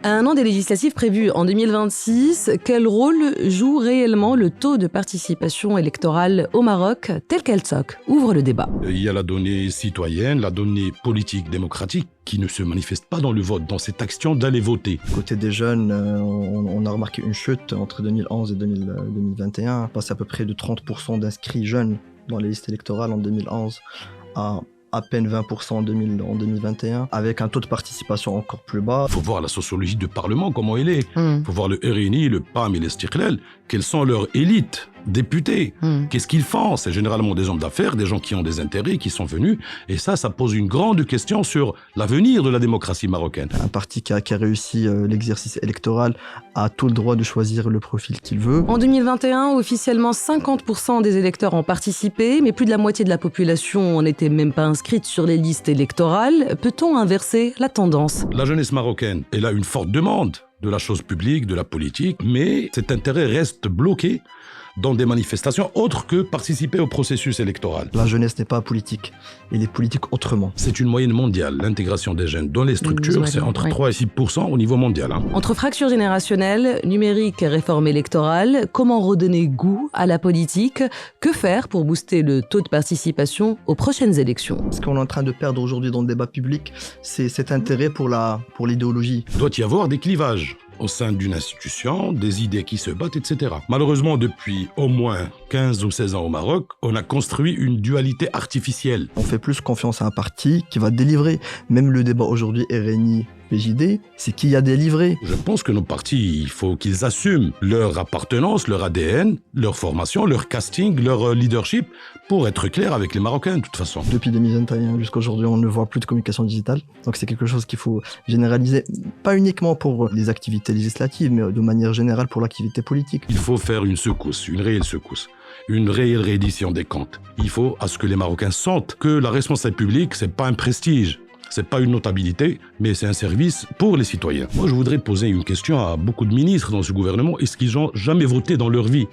À un an des législatives prévues en 2026, quel rôle joue réellement le taux de participation électorale au Maroc? Tel qu'Eltsok ouvre le débat. Il y a la donnée citoyenne, la donnée politique démocratique qui ne se manifeste pas dans le vote, dans cette action d'aller voter. Côté des jeunes, on a remarqué une chute entre 2011 et 2021, passé à peu près de 30% d'inscrits jeunes dans les listes électorales en 2011 à peine 20% en 2021, avec un taux de participation encore plus bas. Il faut voir la sociologie du Parlement, comment elle est. Il faut voir le RNI, le PAM et l'Estiklal, quelles sont leurs élites députés. Qu'est-ce qu'ils font? C'est généralement des hommes d'affaires, des gens qui ont des intérêts, qui sont venus. Et ça pose une grande question sur l'avenir de la démocratie marocaine. Un parti qui a réussi l'exercice électoral a tout le droit de choisir le profil qu'il veut. En 2021, officiellement 50% des électeurs ont participé, mais plus de la moitié de la population n'était même pas inscrite sur les listes électorales. Peut-on inverser la tendance? La jeunesse marocaine, elle a une forte demande de la chose publique, de la politique, mais cet intérêt reste bloqué dans des manifestations autres que participer au processus électoral. La jeunesse n'est pas politique, elle est politique autrement. C'est une moyenne mondiale. L'intégration des jeunes dans les structures, c'est entre 3 et 6% au niveau mondial. Entre fracture générationnelle, numérique et réforme électorale, comment redonner goût à la politique? Que faire pour booster le taux de participation aux prochaines élections? Ce qu'on est en train de perdre aujourd'hui dans le débat public, c'est cet intérêt pour l'idéologie. Il doit y avoir des clivages au sein d'une institution, des idées qui se battent, etc. Malheureusement, depuis au moins 15 ou 16 ans au Maroc, on a construit une dualité artificielle. On fait plus confiance à un parti qui va délivrer. Même le débat aujourd'hui RNI, PJD, c'est qui a délivré. Je pense que nos partis, il faut qu'ils assument leur appartenance, leur ADN, leur formation, leur casting, leur leadership, pour être clair avec les Marocains de toute façon. Depuis 2021 jusqu'à aujourd'hui, on ne voit plus de communication digitale. Donc c'est quelque chose qu'il faut généraliser, pas uniquement pour les activités législatives, mais de manière générale pour l'activité politique. Il faut faire une secousse, une réelle secousse, une réelle réédition des comptes. Il faut à ce que les Marocains sentent que la responsabilité publique, c'est pas un prestige. C'est pas une notabilité, mais c'est un service pour les citoyens. Moi, je voudrais poser une question à beaucoup de ministres dans ce gouvernement. Est-ce qu'ils n'ont jamais voté dans leur vie ?